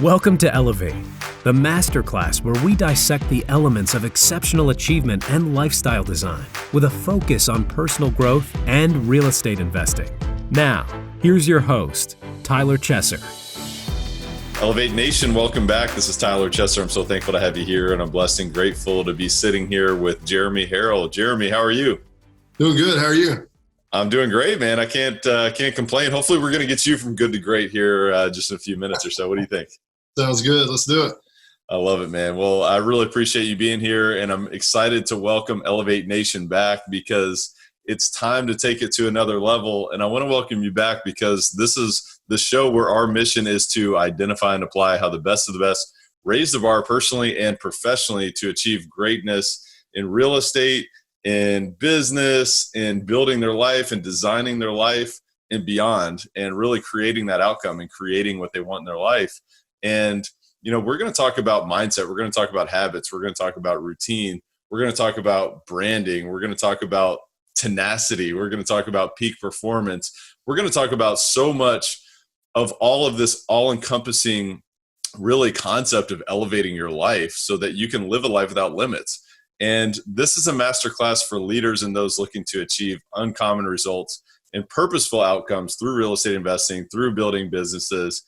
Welcome to Elevate, the masterclass where we dissect the elements of exceptional achievement and lifestyle design with a focus on personal growth and real estate investing. Now, here's your host, Tyler Chesser. Elevate Nation, welcome back. This is Tyler Chesser. I'm so thankful to have you here, and I'm blessed and grateful to be sitting here with Jeremy Harrell. Jeremy, how are you? Doing good. How are you? I'm doing great, man. I can't complain. Hopefully, we're going to get you from good to great here just in a few minutes or so. What do you think? Sounds good. Let's do it. I love it, man. Well, I really appreciate you being here, and I'm excited to welcome Elevate Nation back because it's time to take it to another level. And I want to welcome you back because this is the show where our mission is to identify and apply how the best of the best raise the bar personally and professionally to achieve greatness in real estate, in business, in building their life and designing their life and beyond, and really creating that outcome and creating what they want in their life. And, you know, we're going to talk about mindset. We're going to talk about habits. We're going to talk about routine. We're going to talk about branding. We're going to talk about tenacity. We're going to talk about peak performance. We're going to talk about so much of all of this all-encompassing really concept of elevating your life so that you can live a life without limits. And this is a masterclass for leaders and those looking to achieve uncommon results and purposeful outcomes through real estate investing, through building businesses,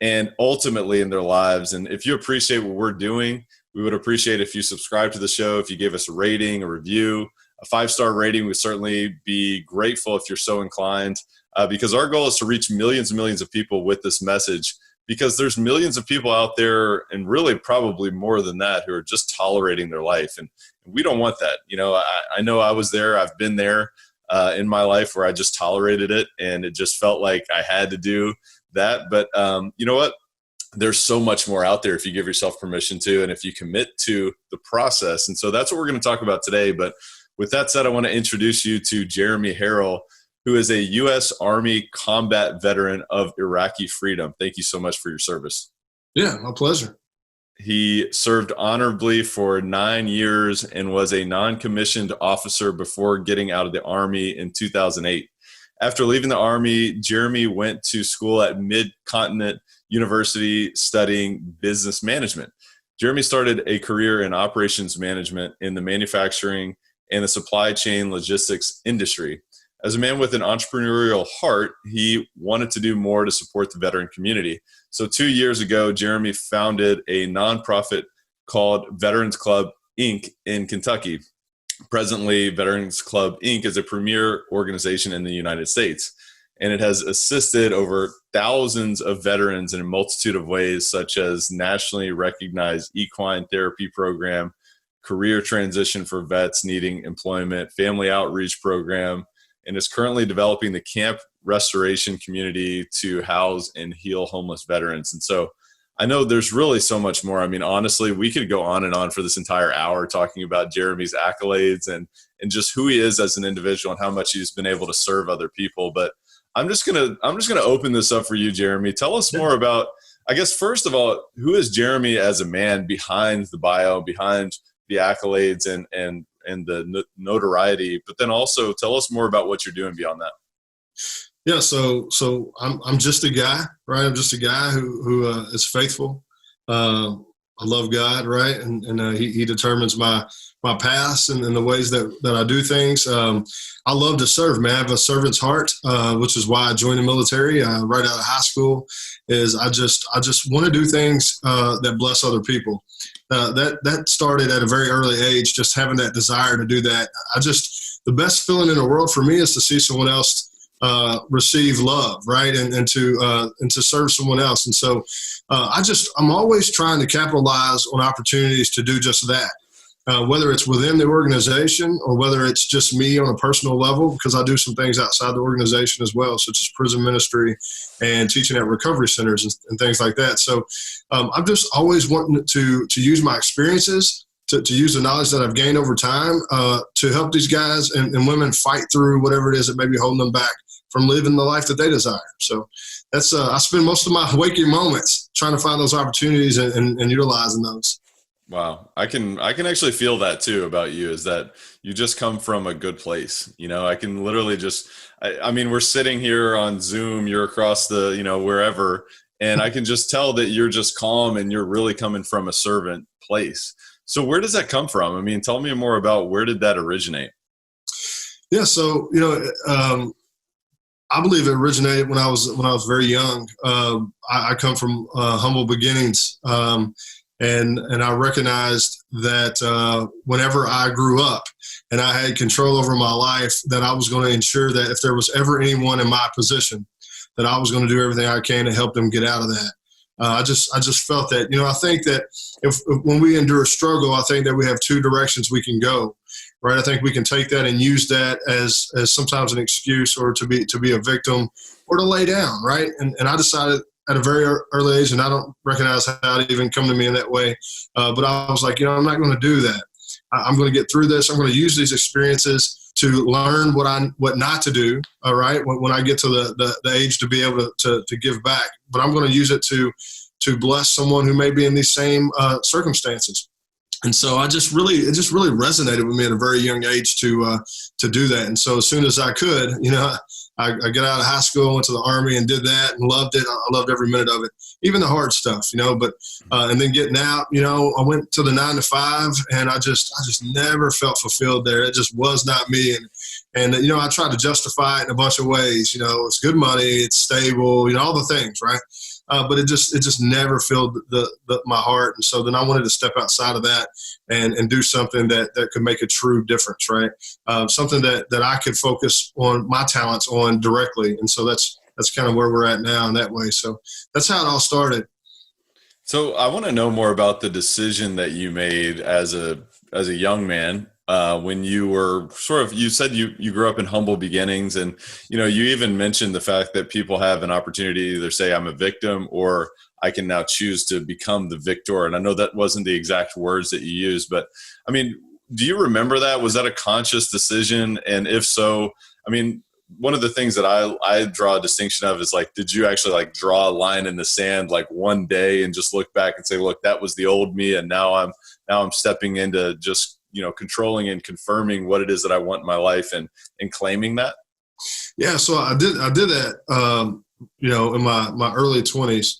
and ultimately in their lives. And if you appreciate what we're doing, we would appreciate if you subscribe to the show, if you give us a rating, a review, a 5-star rating. We'd certainly be grateful if you're so inclined, because our goal is to reach millions and millions of people with this message, because there's millions of people out there, and really probably more than that, who are just tolerating their life. And we don't want that. You know, I know I was there. I've been there in my life where I just tolerated it, and it just felt like I had to do that. But you know what? There's so much more out there if you give yourself permission to, and if you commit to the process. And so that's what we're going to talk about today. But with that said, I want to introduce you to Jeremy Harrell, who is a U.S. Army combat veteran of Iraqi freedom. Thank you so much for your service. Yeah, my pleasure. He served honorably for 9 years and was a non-commissioned officer before getting out of the Army in 2008. After leaving the Army, Jeremy went to school at Mid-Continent University studying business management. Jeremy started a career in operations management in the manufacturing and the supply chain logistics industry. As a man with an entrepreneurial heart, he wanted to do more to support the veteran community. So 2 years ago, Jeremy founded a nonprofit called Veterans Club, Inc. in Kentucky. Presently, Veterans Club, Inc. is a premier organization in the United States, and it has assisted over thousands of veterans in a multitude of ways, such as nationally recognized Equine Therapy Program, career transition for vets needing employment, family outreach program, and is currently developing the camp restoration community to house and heal homeless veterans. And so I know there's really so much more. I mean, honestly, we could go on and on for this entire hour talking about Jeremy's accolades and just who he is as an individual and how much he's been able to serve other people. But I'm just gonna open this up for you, Jeremy. Tell us more about, I guess, first of all, who is Jeremy as a man behind the bio, behind the accolades and the notoriety, but then also tell us more about what you're doing beyond that. Yeah, so I'm just a guy, right? I'm just a guy who is faithful. I love God, right? And he determines my paths and the ways that I do things. I love to serve, man. I have a servant's heart, which is why I joined the military right out of high school. Is I just want to do things that bless other people. That started at a very early age, just having that desire to do that. The best feeling in the world for me is to see someone else receive love, right? And to serve someone else. And so I'm always trying to capitalize on opportunities to do just that, whether it's within the organization or whether it's just me on a personal level, because I do some things outside the organization as well, such as prison ministry and teaching at recovery centers and things like that. So I'm just always wanting to use my experiences, to use the knowledge that I've gained over time to help these guys and women fight through whatever it is that may be holding them back from living the life that they desire. So that's I spend most of my waking moments trying to find those opportunities and utilizing those. Wow. I can actually feel that too about you, is that you just come from a good place. You know, I can literally just, I mean, we're sitting here on Zoom, you're across the, wherever, And I can just tell that you're just calm and you're really coming from a servant place. So where does that come from? I mean, tell me more about where did that originate? Yeah. So, I believe it originated when I was very young. I come from humble beginnings. And I recognized that whenever I grew up and I had control over my life, that I was going to ensure that if there was ever anyone in my position, that I was going to do everything I can to help them get out of that. I just felt that, I think that if when we endure a struggle, I think that we have two directions we can go, right? I think we can take that and use that as sometimes an excuse or to be a victim or to lay down, right? And I decided at a very early age, and I don't recognize how it even come to me in that way, but I was like, I'm not going to do that. I'm going to get through this. I'm going to use these experiences to learn what not to do. All right, when I get to the age to be able to give back, but I'm going to use it to bless someone who may be in these same circumstances. And so it just really resonated with me at a very young age to do that. And so as soon as I could, I got out of high school, went to the Army and did that and loved it. I loved every minute of it, even the hard stuff, but, and then getting out, I went to the 9 to 5 and I just never felt fulfilled there. It just was not me. And I tried to justify it in a bunch of ways, it's good money, it's stable, all the things, right? But it just never filled my heart. And so then I wanted to step outside of that and do something that could make a true difference, right? Something that I could focus on my talents on directly. And so that's kind of where we're at now in that way. So that's how it all started. So I want to know more about the decision that you made as a young man. When you were you said you grew up in humble beginnings, and you even mentioned the fact that people have an opportunity to either say I'm a victim or I can now choose to become the victor. And I know that wasn't the exact words that you used, but I mean, do you remember that? Was that a conscious decision? And if so, I mean, one of the things that I draw a distinction of is like, did you actually draw a line in the sand one day and just look back and say, look, that was the old me, and now I'm stepping into just controlling and confirming what it is that I want in my life and claiming that? Yeah. So I did that, in my early 20s,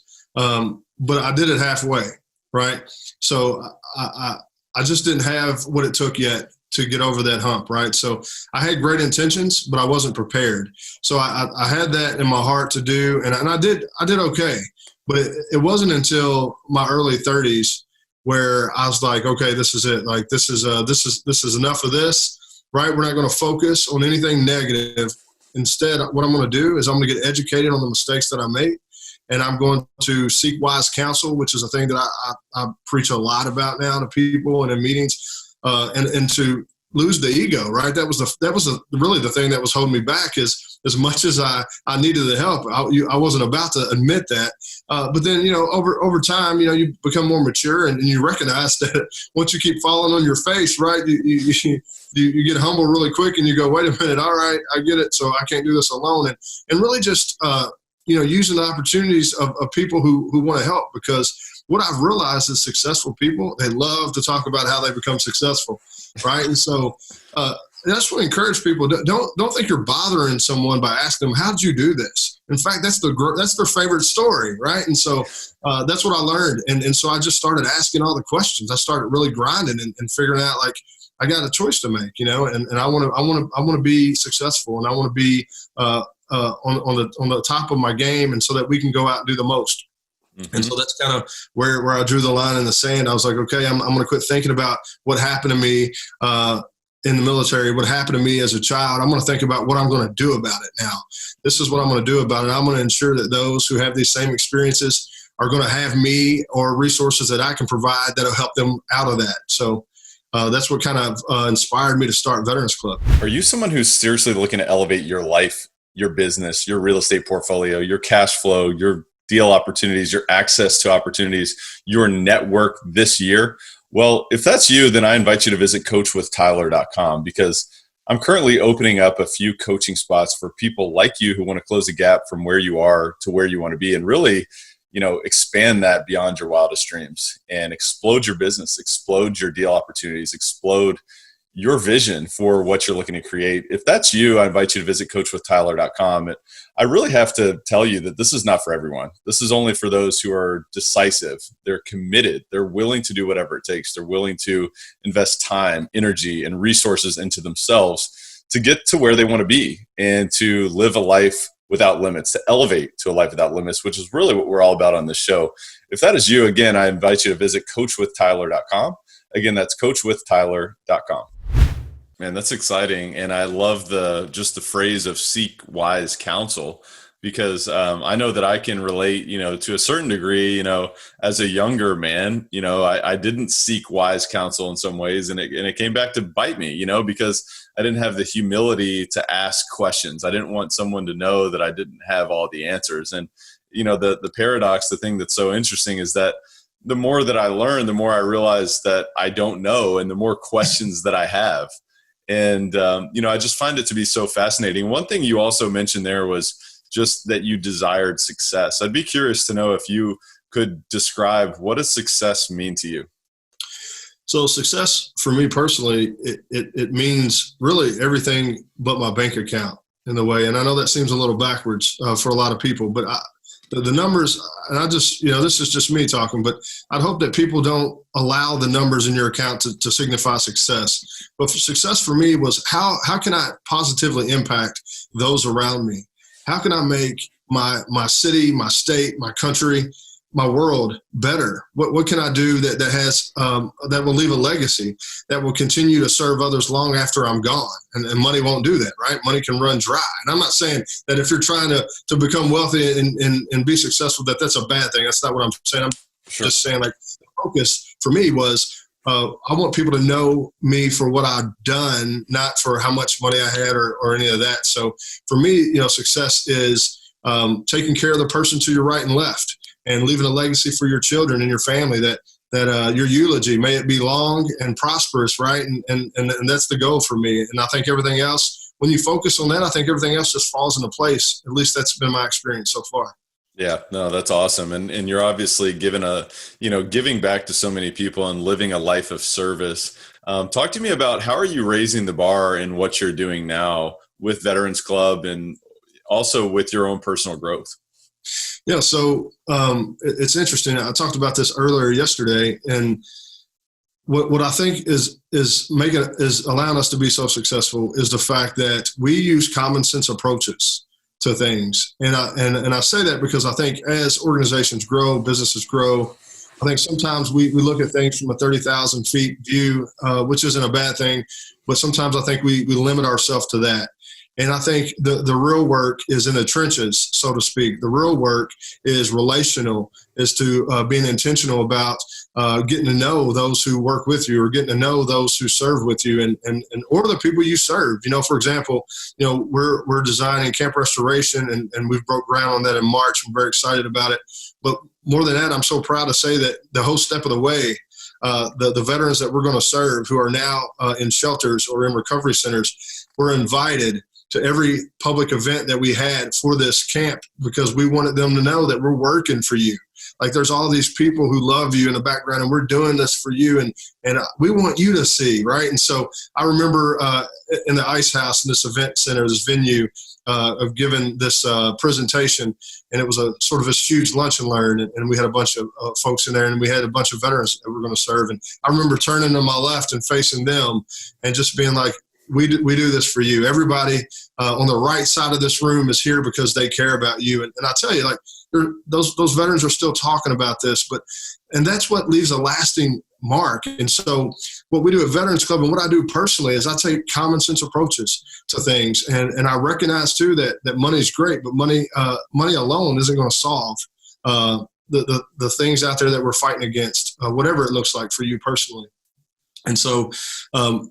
but I did it halfway. Right. So I just didn't have what it took yet to get over that hump. Right. So I had great intentions, but I wasn't prepared. So I had that in my heart to do, and I did okay, but it wasn't until my early 30s where I was like, okay, this is it. Like, this is enough of this, right? We're not going to focus on anything negative. Instead, what I'm going to do is I'm going to get educated on the mistakes that I made, and I'm going to seek wise counsel, which is a thing that I preach a lot about now to people and in meetings, and to lose the ego, right? That was really the thing that was holding me back. Is as much as I needed the help, I wasn't about to admit that. But then, over time, you become more mature and you recognize that once you keep falling on your face, right, you get humble really quick and you go, wait a minute, all right, I get it. So I can't do this alone. And really just, using the opportunities of people who want to help, because what I've realized is successful people, they love to talk about how they become successful. Right. And so I just want to encourage people, don't think you're bothering someone by asking them, how did you do this? In fact, that's their favorite story. Right. And so that's what I learned. And so I just started asking all the questions. I started really grinding and figuring out, like, I got a choice to make, and I want to be successful, and I want to be on the top of my game, and so that we can go out and do the most. Mm-hmm. And so that's kind of where I drew the line in the sand. I was like, okay, I'm going to quit thinking about what happened to me in the military, what happened to me as a child. I'm going to think about what I'm going to do about it now. This is what I'm going to do about it. I'm going to ensure that those who have these same experiences are going to have me or resources that I can provide that will help them out of that. So that's what kind of inspired me to start Veterans Club. Are you someone who's seriously looking to elevate your life, your business, your real estate portfolio, your cash flow, your deal opportunities, your access to opportunities, your network this year? Well, if that's you, then I invite you to visit coachwithtyler.com, because I'm currently opening up a few coaching spots for people like you who want to close the gap from where you are to where you want to be, and really, expand that beyond your wildest dreams and explode your business, explode your deal opportunities, explode your vision for what you're looking to create. If that's you, I invite you to visit coachwithtyler.com. I really have to tell you that this is not for everyone. This is only for those who are decisive. They're committed. They're willing to do whatever it takes. They're willing to invest time, energy, and resources into themselves to get to where they want to be and to live a life without limits, to elevate to a life without limits, which is really what we're all about on this show. If that is you, again, I invite you to visit coachwithtyler.com. Again, that's coachwithtyler.com. Man, that's exciting. And I love just the phrase of seek wise counsel, because I know that I can relate, to a certain degree, as a younger man, I didn't seek wise counsel in some ways, and it came back to bite me, because I didn't have the humility to ask questions. I didn't want someone to know that I didn't have all the answers. And, the paradox, the thing that's so interesting is that the more that I learn, the more I realize that I don't know, and the more questions that I have. And, I just find it to be so fascinating. One thing you also mentioned there was just that you desired success. I'd be curious to know if you could describe, what does success mean to you? So success for me personally, it means really everything but my bank account in the way. And I know that seems a little backwards for a lot of people, but the numbers, and I just, this is just me talking, but I'd hope that people don't allow the numbers in your account to signify success. But success for me was how can I positively impact those around me? How can I make my city, my state, my country, my world better? What can I do that has that will leave a legacy, that will continue to serve others long after I'm gone? And money won't do that, right? Money can run dry. And I'm not saying that if you're trying to become wealthy and be successful, that's a bad thing. That's not what I'm saying. I'm just saying, like, the focus for me was I want people to know me for what I've done, not for how much money I had or any of that. So for me, success is taking care of the person to your right and left, and leaving a legacy for your children and your family, that your eulogy, may it be long and prosperous, right? And that's the goal for me. And I think everything else, when you focus on that, I think everything else just falls into place. At least that's been my experience so far. Yeah, no, that's awesome. And you're obviously giving back to so many people and living a life of service. Talk to me about, how are you raising the bar in what you're doing now with Veterans Club, and also with your own personal growth? Yeah, so it's interesting. I talked about this earlier yesterday, and what I think is allowing us to be so successful is the fact that we use common sense approaches to things. And I say that because I think as organizations grow, businesses grow, I think sometimes we look at things from a 30,000 feet view, which isn't a bad thing, but sometimes I think we limit ourselves to that. And I think the real work is in the trenches, so to speak. The real work is relational, is to being intentional about getting to know those who work with you, or getting to know those who serve with you, and or the people you serve. For example, we're designing camp restoration, and we've broke ground on that in March. I'm very excited about it. But more than that, I'm so proud to say that the whole step of the way, the veterans that we're going to serve, who are now in shelters or in recovery centers, were invited to every public event that we had for this camp, because we wanted them to know that we're working for you. Like, there's all these people who love you in the background, and we're doing this for you, and we want you to see, right? And so I remember in the Ice House, in this event center, this venue, of giving this presentation, and it was a sort of this huge lunch and learn, and we had a bunch of folks in there, and we had a bunch of veterans that were going to serve. And I remember turning to my left and facing them and just being like, we do this for you. Everybody on the right side of this room is here because they care about you. And I tell you, like, those veterans are still talking about this, and that's what leaves a lasting mark. And so what we do at Veterans Club, and what I do personally, is I take common sense approaches to things. And I recognize too that money is great, but money alone isn't going to solve the things out there that we're fighting against, whatever it looks like for you personally. And so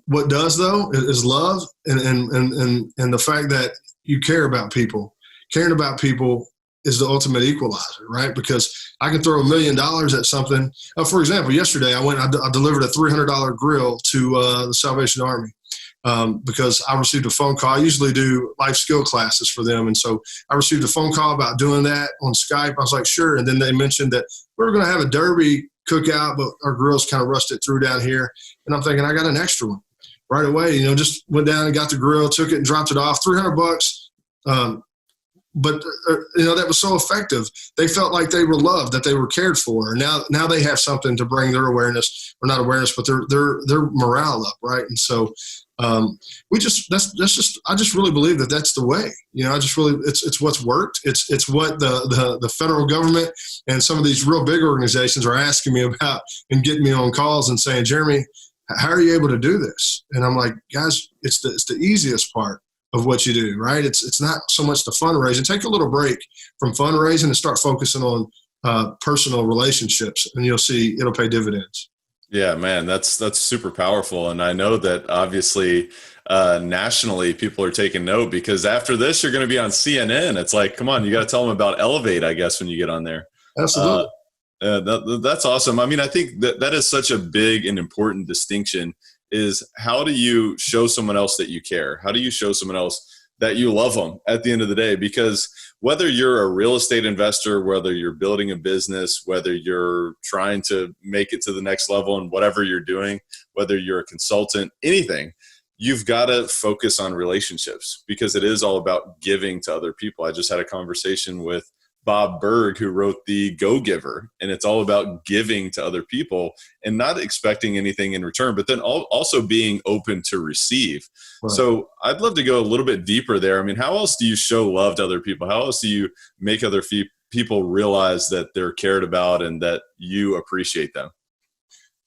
what does, though, is love and the fact that you care about people. Caring about people is the ultimate equalizer, right? Because I can throw $1 million at something. For example, yesterday I delivered a $300 grill to the Salvation Army because I received a phone call. I usually do life skill classes for them. And so I received a phone call about doing that on Skype. I was like, sure. And then they mentioned that we were going to have a derby cookout, but our grill's kind of rusted through down here. And I'm thinking, I got an extra one. right away. Just went down and got the grill, took it and dropped it off, $300. But that was so effective. They felt like they were loved, that they were cared for. And now they have something to bring their awareness, or not awareness, but their morale up, right? And so I just really believe that that's the way. It's what's worked. It's what the federal government and some of these real big organizations are asking me about and getting me on calls and saying, Jeremy, how are you able to do this? And I'm like, guys, it's the easiest part of what you do, right? It's not so much the fundraising. Take a little break from fundraising and start focusing on personal relationships, and you'll see it'll pay dividends. Yeah, man, that's super powerful. And I know that obviously nationally people are taking note, because after this, you're going to be on CNN. It's like, come on, you got to tell them about Elevate, I guess, when you get on there. Absolutely. That's awesome. I mean, I think that is such a big and important distinction, is how do you show someone else that you care? How do you show someone else that you love them at the end of the day? Because whether you're a real estate investor, whether you're building a business, whether you're trying to make it to the next level in whatever you're doing, whether you're a consultant, anything, you've got to focus on relationships, because it is all about giving to other people. I just had a conversation with Bob Berg, who wrote The Go-Giver, and it's all about giving to other people and not expecting anything in return, but then also being open to receive. Right. So I'd love to go a little bit deeper there. I mean, how else do you show love to other people? How else do you make other people realize that they're cared about and that you appreciate them?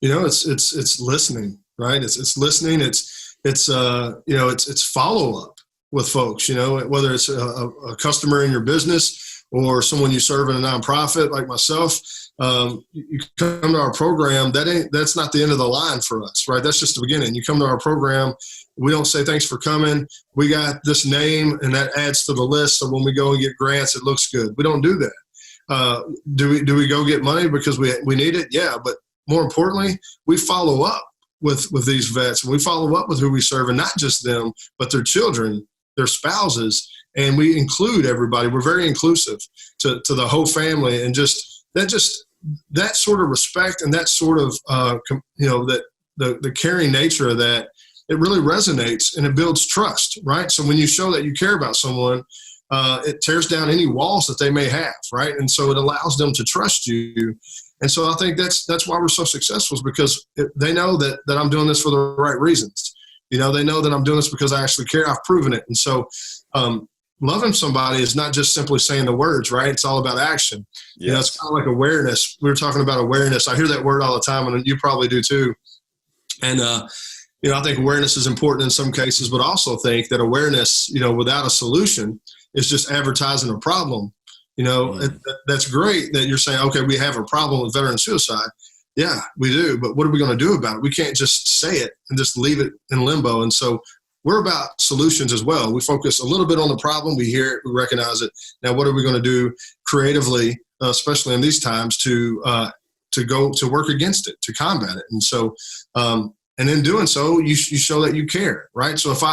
It's listening, right? It's listening. It's follow up with folks, whether it's a customer in your business or someone you serve in a nonprofit like myself. You come to our program, that's not the end of the line for us, right? That's just the beginning. You come to our program, we don't say thanks for coming, we got this name, and that adds to the list, so when we go and get grants, it looks good. We don't do that. Do we go get money because we need it? Yeah, but more importantly, we follow up with these vets, and we follow up with who we serve, and not just them, but their children, their spouses, and we include everybody. We're very inclusive to the whole family, and that sort of respect and that sort of the caring nature of that, it really resonates and it builds trust, right? So when you show that you care about someone, it tears down any walls that they may have, right? And so it allows them to trust you. And so I think that's why we're so successful, is because they know that I'm doing this for the right reasons. They know that I'm doing this because I actually care. I've proven it. And so loving somebody is not just simply saying the words, right? It's all about action. Yes. It's kind of like awareness. We were talking about awareness. I hear that word all the time, and you probably do too. And, I think awareness is important in some cases, but also think that awareness, without a solution, is just advertising a problem. That's great that you're saying, okay, we have a problem with veteran suicide. Yeah, we do. But what are we going to do about it? We can't just say it and just leave it in limbo. And so we're about solutions as well. We focus a little bit on the problem. We hear it, we recognize it. Now, what are we going to do creatively, especially in these times, to go to work against it, to combat it? And so, and in doing so, you show that you care, right? So if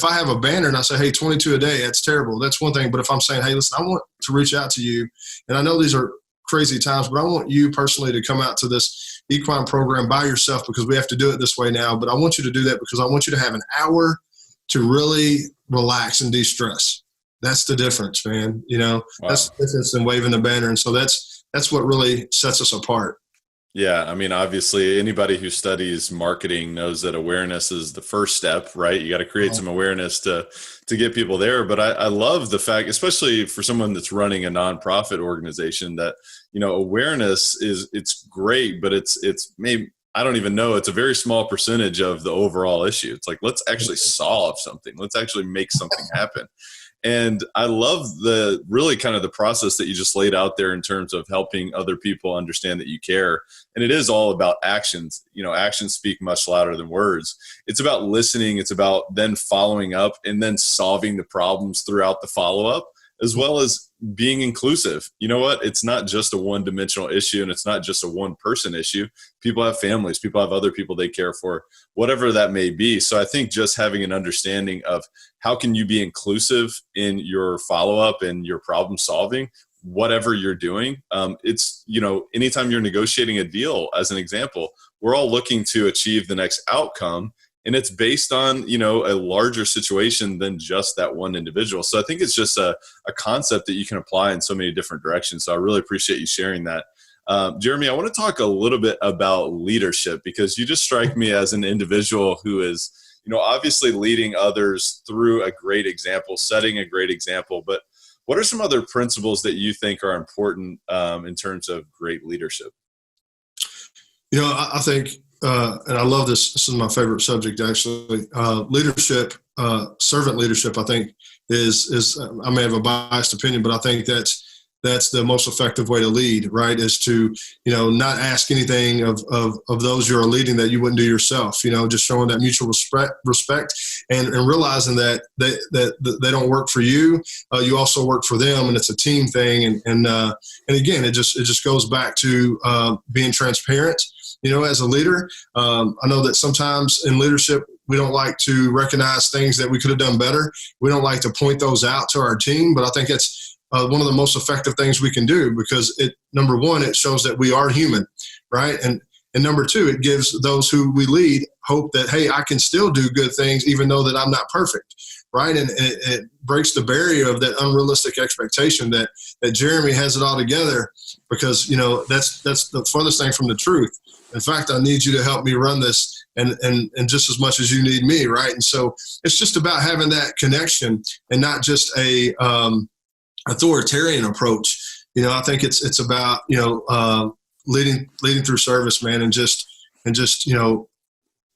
I have a banner and I say, hey, 22 a day, that's terrible. That's one thing. But if I'm saying, hey, listen, I want to reach out to you, and I know these are crazy times, but I want you personally to come out to this equine program by yourself, because we have to do it this way now. But I want you to do that because I want you to have an hour to really relax and de-stress. That's the difference, man. Wow. That's the difference in waving the banner. And so that's what really sets us apart. Yeah. I mean, obviously anybody who studies marketing knows that awareness is the first step, right? You got to create some awareness to get people there. But I love the fact, especially for someone that's running a nonprofit organization, that, awareness it's great, but it's maybe, I don't even know, it's a very small percentage of the overall issue. It's like, let's actually solve something. Let's actually make something happen. And I love really kind of the process that you just laid out there in terms of helping other people understand that you care. And it is all about actions. Actions speak much louder than words. It's about listening. It's about then following up and then solving the problems throughout the follow-up, as well as being inclusive. You know what? It's not just a one-dimensional issue, and it's not just a one-person issue. People have families. People have other people they care for, whatever that may be. So I think just having an understanding of how can you be inclusive in your follow-up and your problem-solving, whatever you're doing. It's, anytime you're negotiating a deal, as an example, we're all looking to achieve the next outcome. and it's based on, a larger situation than just that one individual. So I think it's just a concept that you can apply in so many different directions. So I really appreciate you sharing that. Jeremy, I want to talk a little bit about leadership, because you just strike me as an individual who is, obviously leading others through a great example, setting a great example. But what are some other principles that you think are important in terms of great leadership? I think, and I love this. This is my favorite subject, actually. Leadership, servant leadership, I think is I may have a biased opinion, but I think that's the most effective way to lead, right? Is to, not ask anything of those you're leading that you wouldn't do yourself, just showing that mutual respect and realizing that they don't work for you. You also work for them, and it's a team thing. And again, it just goes back to being transparent, as a leader. I know that sometimes in leadership, we don't like to recognize things that we could have done better. We don't like to point those out to our team, but I think it's one of the most effective things we can do, because number one, it shows that we are human, right? And number two, it gives those who we lead hope that, hey, I can still do good things even though that I'm not perfect, right? And it breaks the barrier of that unrealistic expectation that Jeremy has it all together, because, that's the furthest thing from the truth. In fact, I need you to help me run this and just as much as you need me, right? And so it's just about having that connection and not just a authoritarian approach. I think it's about, leading through service, man, and just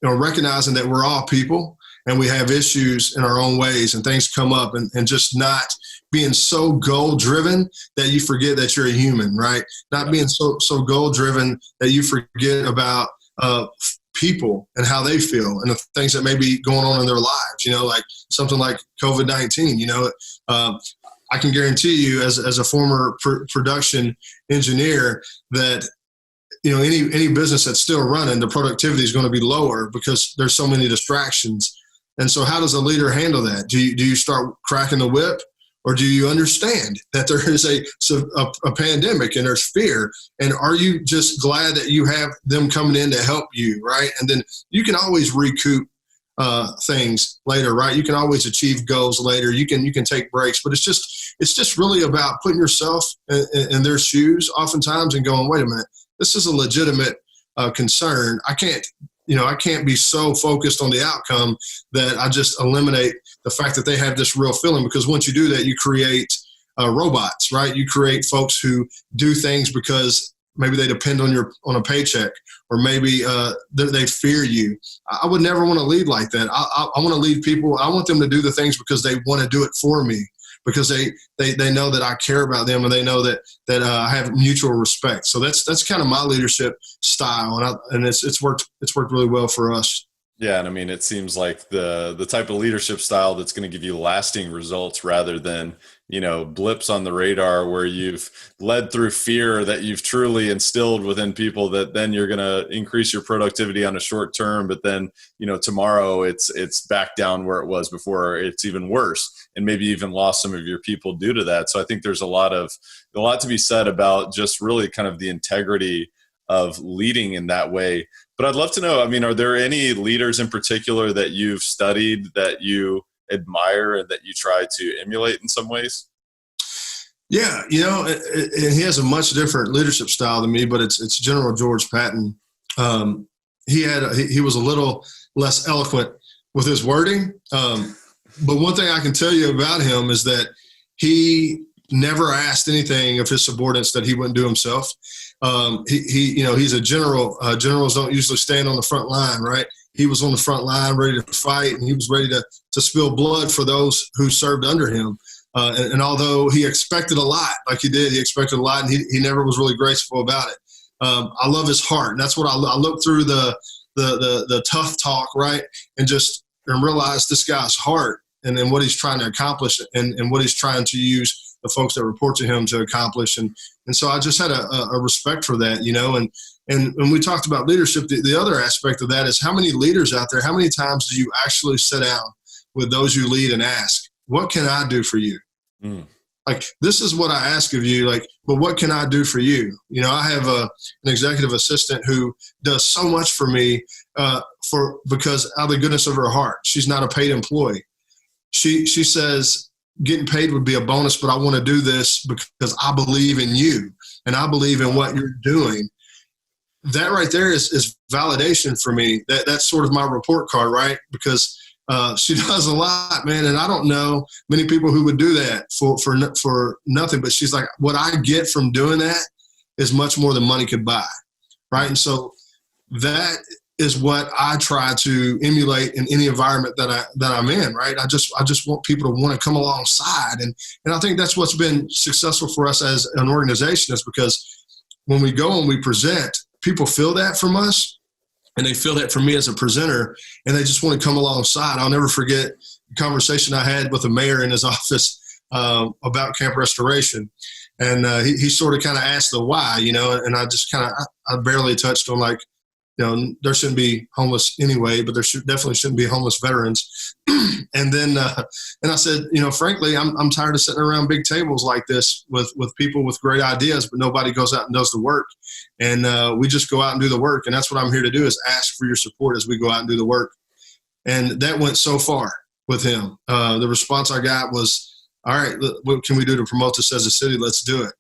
recognizing that we're all people and we have issues in our own ways and things come up, and just not being so goal driven that you forget that you're a human, right? Not being so goal driven that you forget about people and how they feel and the things that may be going on in their lives, like something like COVID-19, I can guarantee you as a former production engineer that, any business that's still running, the productivity is going to be lower because there's so many distractions. And so how does a leader handle that? Do you start cracking the whip, or do you understand that there is a pandemic and there's fear? And are you just glad that you have them coming in to help you, right? And then you can always recoup things later, right? You can always achieve goals later. You can take breaks, but it's just really about putting yourself in their shoes oftentimes and going, wait a minute, this is a legitimate concern. I can't be so focused on the outcome that I just eliminate the fact that they have this real feeling, because once you do that, you create robots, right? You create folks who do things because maybe they depend on a paycheck, or maybe they fear you. I would never want to lead like that. I want to lead people. I want them to do the things because they want to do it for me, because they know that I care about them, and they know that I have mutual respect. So that's kind of my leadership style, and it's worked really well for us. Yeah, and I mean, it seems like the type of leadership style that's going to give you lasting results, rather than, blips on the radar where you've led through fear that you've truly instilled within people, that then you're going to increase your productivity on a short term, but then, tomorrow it's back down where it was before, or it's even worse, and maybe even lost some of your people due to that. So I think there's a lot to be said about just really kind of the integrity of leading in that way. But I'd love to know, are there any leaders in particular that you've studied that you admire and that you try to emulate in some ways? Yeah, and he has a much different leadership style than me, but it's General George Patton. He was a little less eloquent with his wording, but one thing I can tell you about him is that he never asked anything of his subordinates that he wouldn't do himself. He's a general. Generals don't usually stand on the front line, right? He was on the front line, ready to fight, and he was ready to spill blood for those who served under him. And although he expected a lot, like he expected a lot, and he never was really graceful about it. I love his heart, and that's what I look through the tough talk, right, and realize this guy's heart, and then what he's trying to accomplish, and what he's trying to use the folks that report to him to accomplish. And so I just had a respect for that, and when we talked about leadership, the other aspect of that is how many leaders out there, how many times do you actually sit down with those you lead and ask, what can I do for you? like, this is what I ask of you, like, but what can I do for you? You know, I have an executive assistant who does so much for me because out of the goodness of her heart. She's not a paid employee. She says getting paid would be a bonus, but I want to do this because I believe in you and I believe in what you're doing. That right there is validation for me. That's sort of my report card, right? Because she does a lot, man, and I don't know many people who would do that for nothing. But she's like, what I get from doing that is much more than money could buy, right? And so that is what I try to emulate in any environment that I'm in, right? I just want people to want to come alongside, and I think that's what's been successful for us as an organization, is because when we go and we present, people feel that from us. And they feel that from me as a presenter, and they just want to come alongside. I'll never forget the conversation I had with the mayor in his office about camp restoration. And he sort of kind of asked the why, you know, and I just I barely touched on, like, you know, there shouldn't be homeless anyway, but there definitely shouldn't be homeless veterans. And then, and I said, you know, frankly, I'm tired of sitting around big tables like this with people with great ideas, but nobody goes out and does the work. And we just go out and do the work. And that's what I'm here to do, is ask for your support as we go out and do the work. And that went so far with him. The response I got was, all right, what can we do to promote this as a city? Let's do it.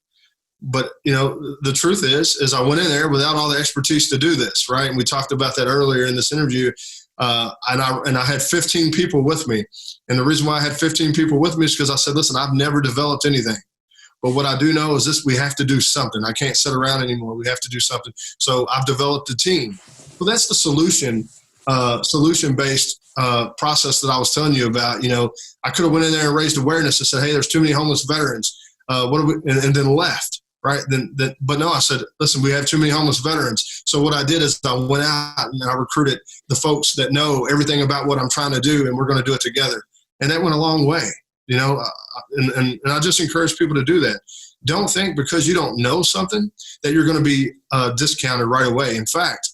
But, you know, the truth is I went in there without all the expertise to do this, right? And we talked about that earlier in this interview. And I had 15 people with me. And the reason why I had 15 people with me is because I said, listen, I've never developed anything. But what I do know is this: we have to do something. I can't sit around anymore. We have to do something. So I've developed a team. Well, that's the solution-based process that I was telling you about. You know, I could have went in there and raised awareness and said, hey, there's too many homeless veterans. And then left. Right. But no, I said, listen, we have too many homeless veterans. So what I did is I went out and I recruited the folks that know everything about what I'm trying to do, and we're going to do it together. And that went a long way, you know, and I just encourage people to do that. Don't think because you don't know something that you're going to be discounted right away. In fact,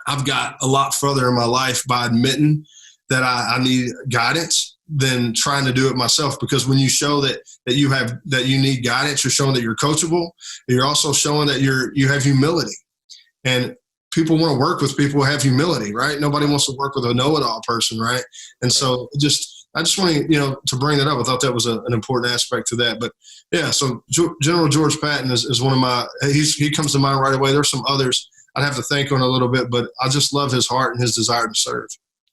I've got a lot further in my life by admitting that I need guidance than trying to do it myself. Because when you show that you need guidance, you're showing that you're coachable. You're also showing that you have humility, and people want to work with people who have humility, right? Nobody wants to work with a know-it-all person, right? And so I just want to, you know, to bring that up. I thought that was an important aspect to that. But yeah, so General George Patton is one of my, he comes to mind right away. There's some others I'd have to think on a little bit, but I just love his heart and his desire to serve.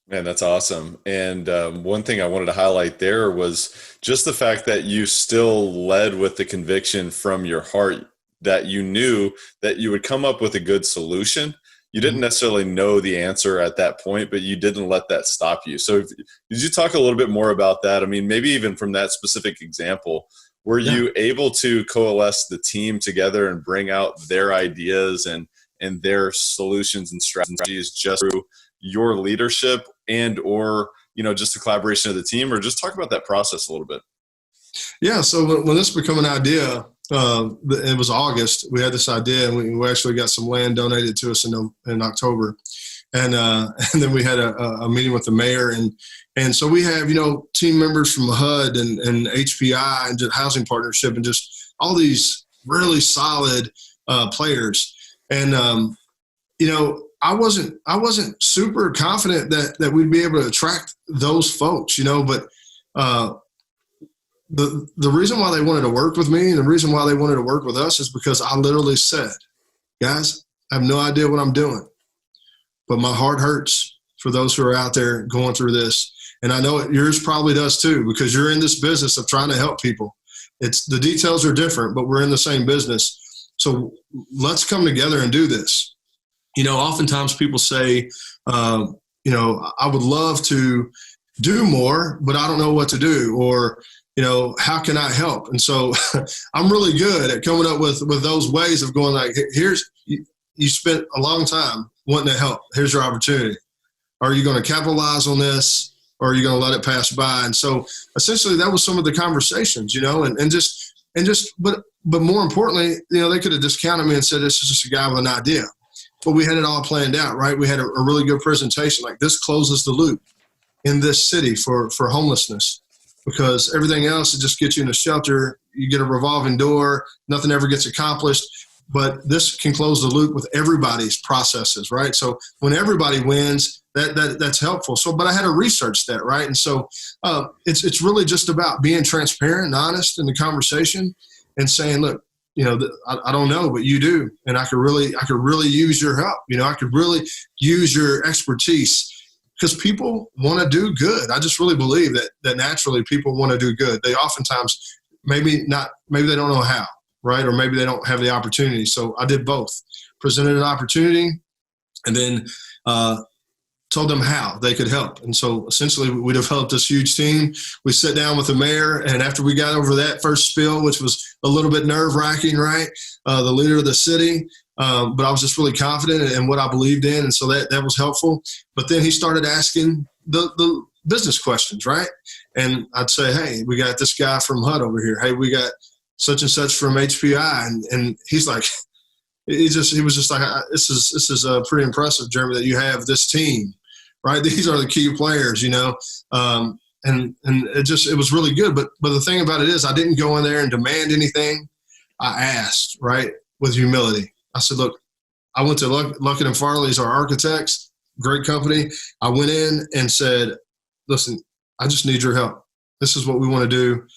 Man, that's awesome. And one thing I wanted to highlight there was just the fact that you still led with the conviction from your heart that you knew that you would come up with a good solution. You didn't necessarily know the answer at that point, but you didn't let that stop you. So did you talk a little bit more about that? I mean, maybe even from that specific example, were you able to coalesce the team together and bring out their ideas and their solutions and strategies just through your leadership and or, you know, just the collaboration of the team? Or just talk about that process a little bit. Yeah. So when this became an idea, it was August. We had this idea, and we actually got some land donated to us in October. And then we had a meeting with the mayor. And so we have, you know, team members from HUD and HPI and just Housing Partnership and just all these really solid players. And, you know, I wasn't super confident that we'd be able to attract those folks, you know, but the reason why they wanted to work with me and the reason why they wanted to work with us is because I literally said, guys, I have no idea what I'm doing, but my heart hurts for those who are out there going through this. And I know yours probably does too, because you're in this business of trying to help people. The details are different, but we're in the same business. So let's come together and do this. You know, oftentimes people say, you know, I would love to do more, but I don't know what to do, or, you know, how can I help? And so I'm really good at coming up with those ways of going like, you spent a long time wanting to help. Here's your opportunity. Are you going to capitalize on this, or are you going to let it pass by? And so essentially that was some of the conversations, you know, but more importantly, you know, they could have discounted me and said, this is just a guy with an idea. But we had it all planned out, right? We had a really good presentation. Like, this closes the loop in this city for homelessness, because everything else, it just gets you in a shelter, you get a revolving door, nothing ever gets accomplished. But this can close the loop with everybody's processes, right? So when everybody wins, that's helpful. So, but I had to research that, right? And so it's really just about being transparent and honest in the conversation and saying, look, I don't know, but you do, and I could really use your help. I could really use your expertise, because people want to do good. I just really believe that naturally people want to do good. They oftentimes maybe they don't know how, right? Or maybe they don't have the opportunity. So I did both. Presented an opportunity, and then told them how they could help. And so essentially we developed this huge team. We sat down with the mayor, and after we got over that first spill, which was a little bit nerve-wracking, right? The leader of the city, but I was just really confident in what I believed in, and so that was helpful. But then he started asking the business questions, right? And I'd say, hey, we got this guy from HUD over here. Hey, we got such and such from HPI. And he's like, he was just like, this is pretty impressive, Jeremy, that you have this team. Right, these are the key players, and it was really good. But the thing about it is, I didn't go in there and demand anything. I asked, right, with humility. I said, look, I went to Luckett & Farley's, our architects, great company. I went in and said, listen, I just need your help. This is what we want to do.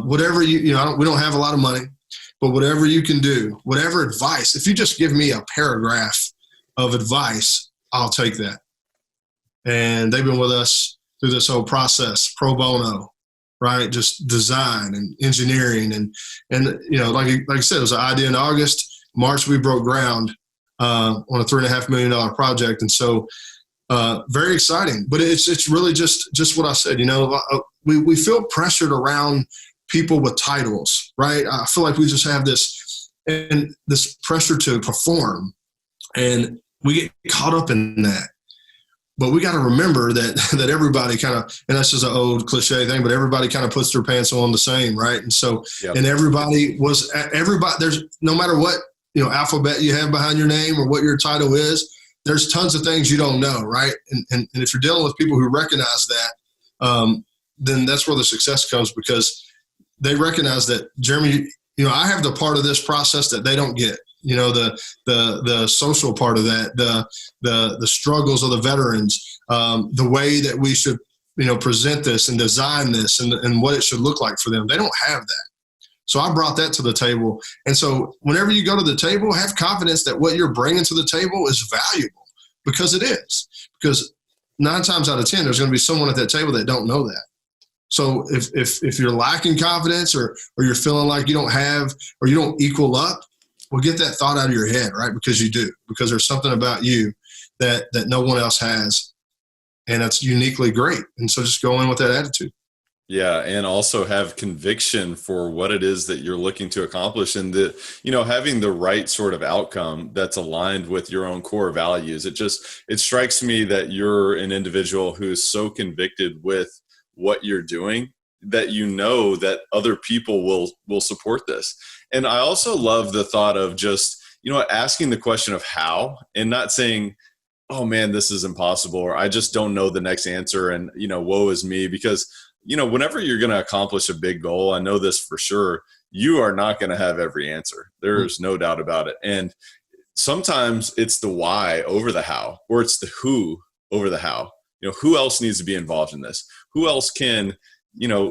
Whatever we don't have a lot of money, but whatever you can do, whatever advice, if you just give me a paragraph of advice, I'll take that. And they've been with us through this whole process, pro bono, right? Just design and engineering. And like I said, it was an idea in August. March, we broke ground on a $3.5 million project. And so very exciting. But it's really just what I said. We feel pressured around people with titles, right? I feel like we just have this pressure to perform. And we get caught up in that. But we got to remember that everybody kind of, and that's just an old cliche thing, but everybody kind of puts their pants on the same, right? And so, yep. And everybody, there's no matter what, alphabet you have behind your name or what your title is, there's tons of things you don't know, right? And if you're dealing with people who recognize that, then that's where the success comes, because they recognize that, Jeremy, I have the part of this process that they don't get. The social part of that, the struggles of the veterans, the way that we should, present this and design this and what it should look like for them. They don't have that. So I brought that to the table. And so whenever you go to the table, have confidence that what you're bringing to the table is valuable, because it is. Because 9 times out of 10, there's going to be someone at that table that don't know that. So if you're lacking confidence or you're feeling like you don't have, or you don't equal up, well, get that thought out of your head, right? Because you do, because there's something about you that no one else has, and that's uniquely great. And so just go in with that attitude. Yeah. And also have conviction for what it is that you're looking to accomplish, and having the right sort of outcome that's aligned with your own core values. It strikes me that you're an individual who's so convicted with what you're doing that that other people will support this. And I also love the thought of just, asking the question of how, and not saying, oh man, this is impossible, or I just don't know the next answer, and, woe is me. Because, whenever you're going to accomplish a big goal, I know this for sure, you are not going to have every answer. There's no doubt about it. And sometimes it's the why over the how, or it's the who over the how. Who else needs to be involved in this? Who else can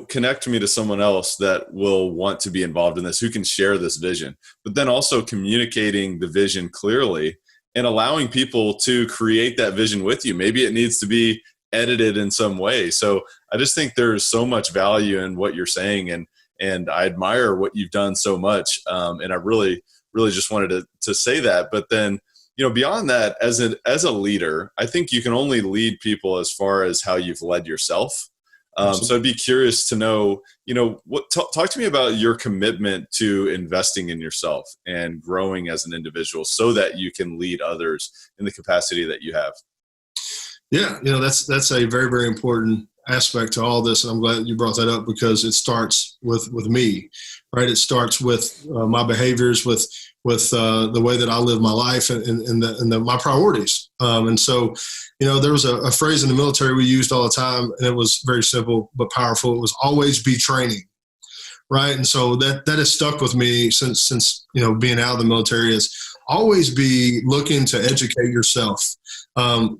connect me to someone else that will want to be involved in this, who can share this vision, but then also communicating the vision clearly and allowing people to create that vision with you. Maybe it needs to be edited in some way. So I just think there's so much value in what you're saying, and I admire what you've done so much. And I really, really just wanted to say that. But then, beyond that, as a leader, I think you can only lead people as far as how you've led yourself. So I'd be curious to know, talk to me about your commitment to investing in yourself and growing as an individual so that you can lead others in the capacity that you have. Yeah, that's a very, very important aspect to all this. And I'm glad you brought that up, because it starts with me, right? It starts with my behaviors, with the way that I live my life and my priorities. And so, there was a phrase in the military we used all the time, and it was very simple but powerful. It was always be training, right? And so that has stuck with me since being out of the military, is always be looking to educate yourself.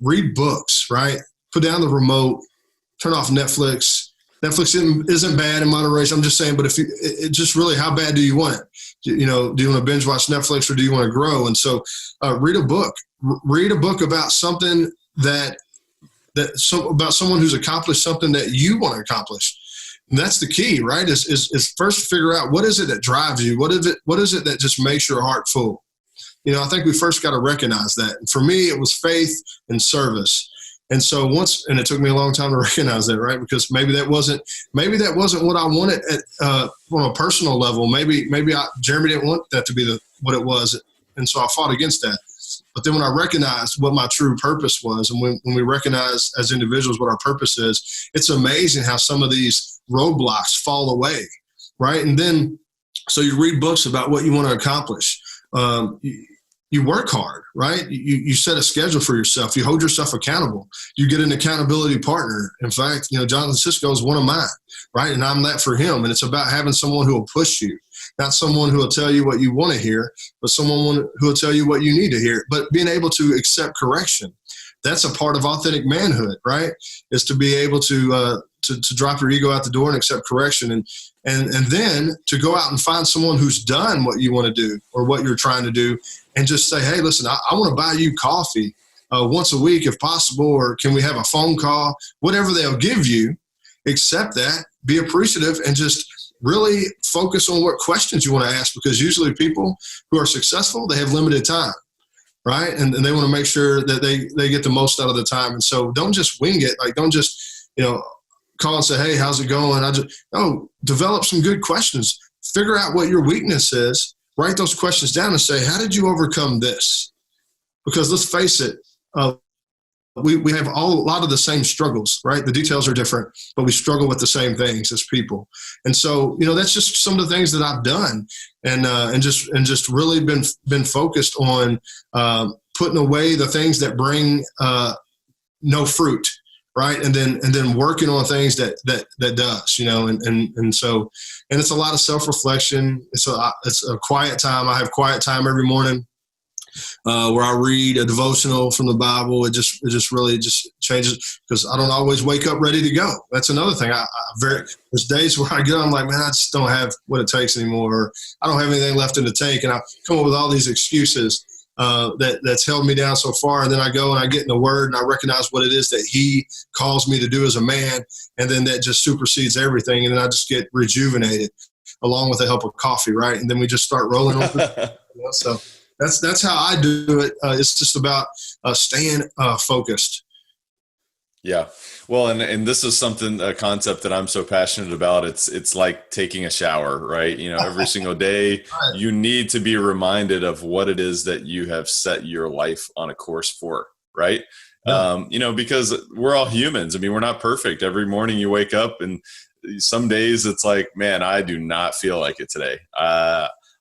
Read books, right? Put down the remote, turn off Netflix. Netflix isn't bad in moderation. I'm just saying, but it just really, how bad do you want it? Do you want to binge watch Netflix, or do you want to grow? And so read a book. Read a book about something about someone who's accomplished something that you want to accomplish. And that's the key, right? Is first figure out, what is it that drives you? What is it that just makes your heart full? I think we first got to recognize that. And for me, it was faith and service. And so and it took me a long time to recognize that, right? Because maybe that wasn't what I wanted on a personal level. Maybe Jeremy didn't want that to be what it was. And so I fought against that. But then when I recognized what my true purpose was, and when we recognize as individuals what our purpose is, it's amazing how some of these roadblocks fall away, right? And then, so you read books about what you want to accomplish. You work hard, right? You set a schedule for yourself. You hold yourself accountable. You get an accountability partner. In fact, Jonathan Cisco is one of mine, right? And I'm that for him. And it's about having someone who will push you, not someone who will tell you what you want to hear, but someone who will tell you what you need to hear. But being able to accept correction, that's a part of authentic manhood, right? Is to be able to drop your ego out the door and accept correction, and then to go out and find someone who's done what you want to do or what you're trying to do, and just say, hey, listen, I want to buy you coffee once a week if possible, or can we have a phone call? Whatever they'll give you, accept that, be appreciative, and just really focus on what questions you want to ask, because usually people who are successful, they have limited time, right? And they want to make sure that they get the most out of the time. And so don't just wing it. Like, don't just, call and say, hey, how's it going? Develop some good questions. Figure out what your weakness is. Write those questions down and say, how did you overcome this? Because let's face it, we have a lot of the same struggles, right? The details are different, but we struggle with the same things as people. And so, that's just some of the things that I've done, and just really been focused on putting away the things that bring no fruit, right? And then working on things that does, and so, and it's a lot of self-reflection. It's a quiet time. I have quiet time every morning where I read a devotional from the Bible. It just really changes, because I don't always wake up ready to go. That's another thing. There's days where I get on, I'm like, man, I just don't have what it takes anymore, or I don't have anything left in the tank. And I come up with all these excuses that's held me down so far. And then I go and I get in the Word, and I recognize what it is that He calls me to do as a man. And then that just supersedes everything. And then I just get rejuvenated, along with the help of coffee, right? And then we just start rolling over. So that's how I do it. It's just about staying focused. Yeah. Well, and this is a concept that I'm so passionate about. It's like taking a shower, right? Every single day, you need to be reminded of what it is that you have set your life on a course for, right? Yeah. Because we're all humans. I mean, we're not perfect. Every morning you wake up, and some days it's like, man, I do not feel like it today.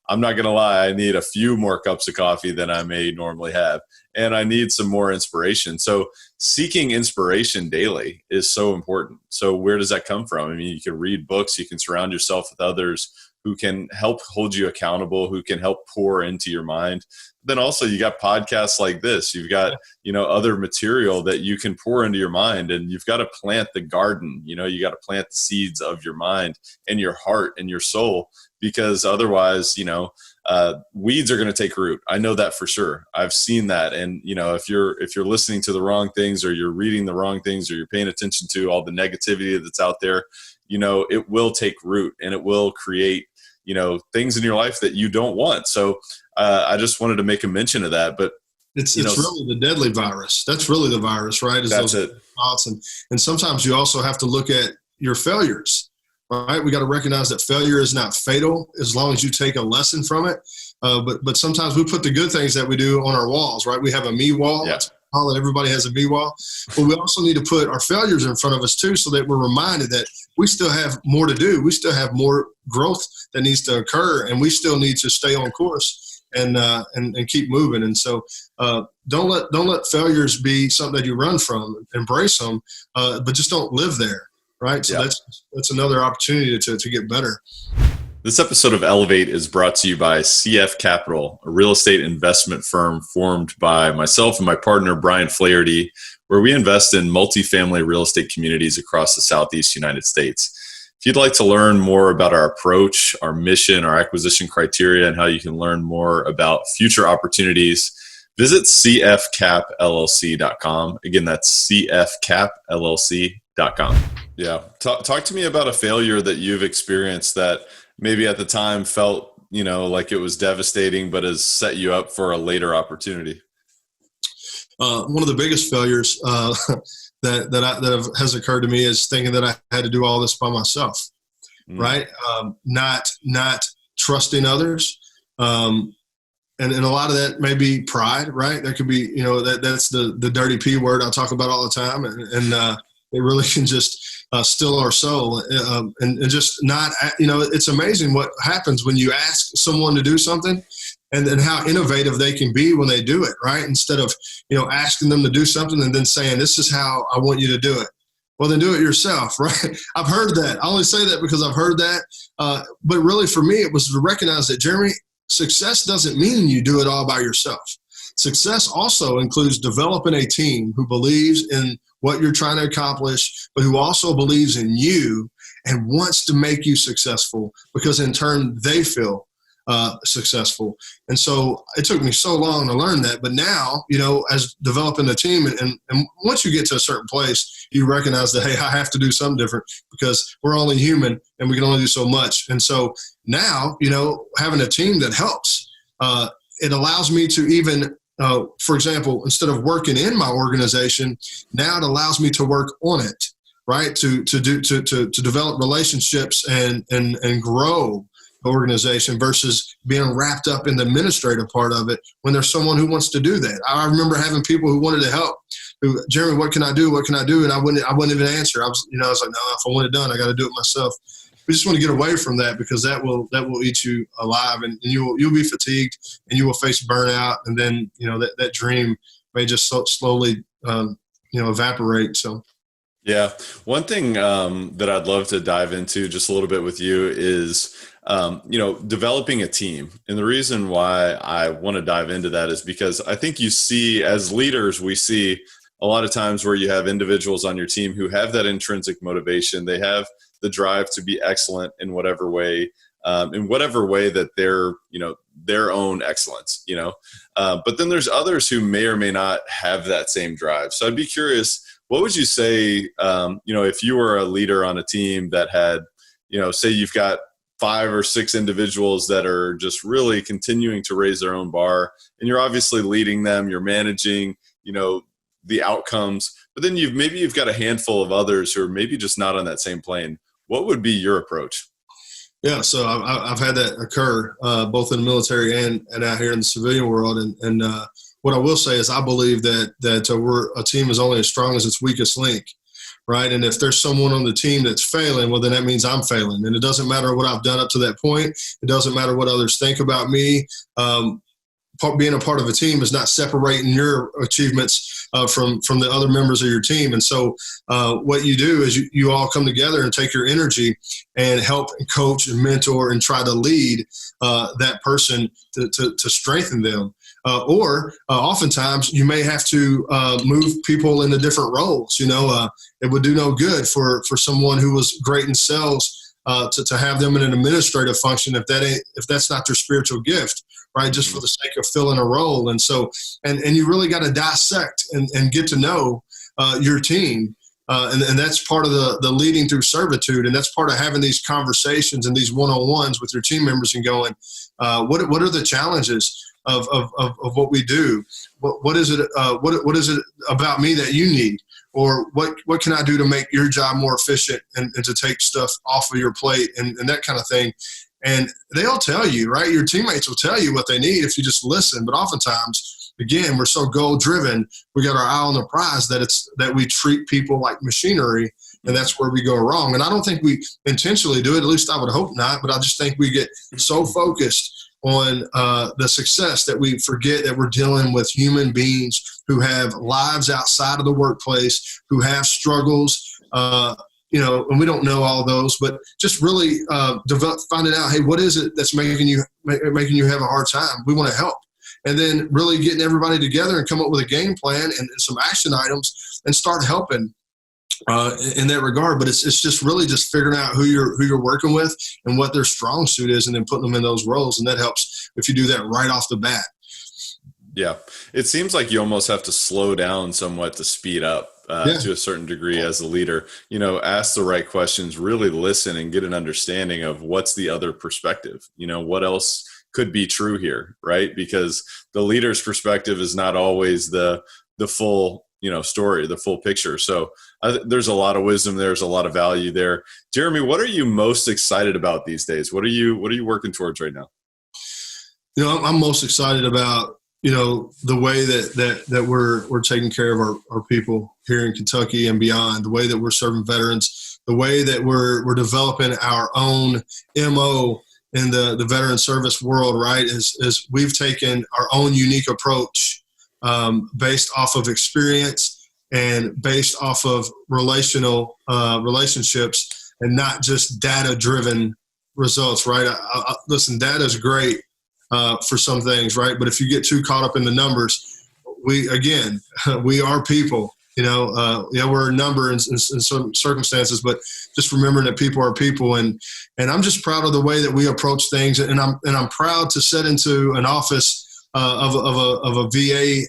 I'm not going to lie. I need a few more cups of coffee than I may normally have, and I need some more inspiration. So seeking inspiration daily is so important. So where does that come from? I mean, you can read books, you can surround yourself with others who can help hold you accountable, who can help pour into your mind. Then also you got podcasts like this. You've got, other material that you can pour into your mind, and you've got to plant the garden. You got to plant the seeds of your mind and your heart and your soul, because otherwise, weeds are going to take root. I know that for sure. I've seen that. And, if you're listening to the wrong things, or you're reading the wrong things, or you're paying attention to all the negativity that's out there, it will take root, and it will create, things in your life that you don't want. So I just wanted to make a mention of that. But it's really the deadly virus. That's really the virus, right? That's it. Thoughts. And sometimes you also have to look at your failures, right? We got to recognize that failure is not fatal as long as you take a lesson from it. But sometimes we put the good things that we do on our walls, right? We have a me wall. Yeah. Everybody has a me wall. But we also need to put our failures in front of us too, so that we're reminded that we still have more to do. We still have more growth that needs to occur, and we still need to stay on course and keep moving. And so don't let failures be something that you run from. Embrace them, but just don't live there. right? So that's another opportunity to get better. This episode of Elevate is brought to you by CF Capital, a real estate investment firm formed by myself and my partner, Brian Flaherty, where we invest in multifamily real estate communities across the Southeast United States. If you'd like to learn more about our approach, our mission, our acquisition criteria, and how you can learn more about future opportunities, visit cfcapllc.com. Again, that's cfcapllc.com. Yeah. Talk to me about a failure that you've experienced that maybe at the time felt, like it was devastating, but has set you up for a later opportunity. One of the biggest failures that has occurred to me is thinking that I had to do all this by myself, right? Not trusting others. And a lot of that may be pride, right? There could be, that's the dirty P word I talk about all the time. And it really can just steal our soul and just not, it's amazing what happens when you ask someone to do something and how innovative they can be when they do it, right? Instead of, asking them to do something and then saying, this is how I want you to do it. Well, then do it yourself, right? I've heard that. I only say that because I've heard that. But really for me, it was to recognize that, Jeremy, success doesn't mean you do it all by yourself. Success also includes developing a team who believes in what you're trying to accomplish, but who also believes in you and wants to make you successful because in turn they feel successful. And so it took me so long to learn that. But now, as developing a team and once you get to a certain place, you recognize that, hey, I have to do something different because we're only human and we can only do so much. And so now, having a team that helps, it allows me to even, for example, instead of working in my organization, now it allows me to work on it, right? To develop relationships and grow the organization versus being wrapped up in the administrative part of it when there's someone who wants to do that. I remember having people who wanted to help. Who, Jeremy, what can I do? What can I do? And I wouldn't even answer. I was like, no, if I want it done, I got to do it myself. We just want to get away from that because that will eat you alive, and you'll be fatigued, and you will face burnout, and then that dream may just slowly evaporate. So, yeah, one thing that I'd love to dive into just a little bit with you is developing a team, and the reason why I want to dive into that is because I think you see as leaders, we see a lot of times where you have individuals on your team who have that intrinsic motivation. They have the drive to be excellent in whatever way that they're, their own excellence, but then there's others who may or may not have that same drive. So I'd be curious, what would you say, if you were a leader on a team that had, say you've got 5 or 6 individuals that are just really continuing to raise their own bar, and you're obviously leading them, you're managing, the outcomes, but then you've got a handful of others who are maybe just not on that same plane. What would be your approach? Yeah, so I've had that occur both in the military and out here in the civilian world. And what I will say is I believe that a team is only as strong as its weakest link, right? And if there's someone on the team that's failing, well, then that means I'm failing. And it doesn't matter what I've done up to that point. It doesn't matter what others think about me. Being a part of a team is not separating your achievements from the other members of your team. And so what you do is you all come together and take your energy and help and coach and mentor and try to lead that person to strengthen them. Or oftentimes you may have to move people into different roles. It would do no good for someone who was great in sales to have them in an administrative function if that's not their spiritual gift, right? Just for the sake of filling a role. And so, and you really got to dissect and get to know your team. And that's part of the leading through servitude. And that's part of having these conversations and these one-on-ones with your team members and going, what are the challenges of what we do? What is it about me that you need? Or what can I do to make your job more efficient and to take stuff off of your plate and that kind of thing. And they'll tell you, right? Your teammates will tell you what they need if you just listen. But oftentimes, again, we're so goal-driven, we got our eye on the prize that we treat people like machinery, and that's where we go wrong. And I don't think we intentionally do it, at least I would hope not, but I just think we get so focused on the success that we forget that we're dealing with human beings who have lives outside of the workplace, who have struggles, and we don't know all those, but just really finding out, hey, what is it that's making you have a hard time? We want to help. And then really getting everybody together and come up with a game plan and some action items and start helping in that regard. But it's just really just figuring out who you're working with and what their strong suit is, and then putting them in those roles. And that helps if you do that right off the bat. Yeah. It seems like you almost have to slow down somewhat to speed up to a certain degree as a leader. Ask the right questions, really listen and get an understanding of what's the other perspective. What else could be true here, right? Because the leader's perspective is not always the full, story, the full picture. So there's a lot of wisdom. There's a lot of value there. Jeremy, what are you most excited about these days? What are you working towards right now? I'm most excited about, the way that we're taking care of our people here in Kentucky and beyond, the way that we're serving veterans, the way that we're developing our own MO in the veteran service world, right, is we've taken our own unique approach based off of experience and based off of relationships and not just data-driven results, right? Listen, data is great for some things, right? But if you get too caught up in the numbers, we are people. We're a number in some circumstances, but just remembering that people are people, and I'm just proud of the way that we approach things, and I'm proud to set into an office of a VA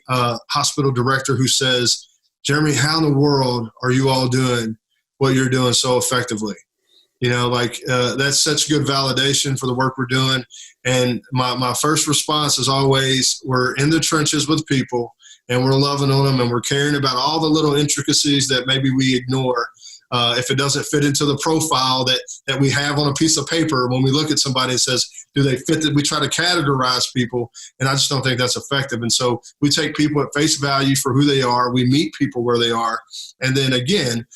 hospital director who says, Jeremy, how in the world are you all doing what you're doing so effectively? That's such good validation for the work we're doing. And my first response is always, we're in the trenches with people, and we're loving on them, and we're caring about all the little intricacies that maybe we ignore. If it doesn't fit into the profile that we have on a piece of paper, when we look at somebody and says, do they fit that? We try to categorize people, and I just don't think that's effective. And so we take people at face value for who they are. We meet people where they are. And then again,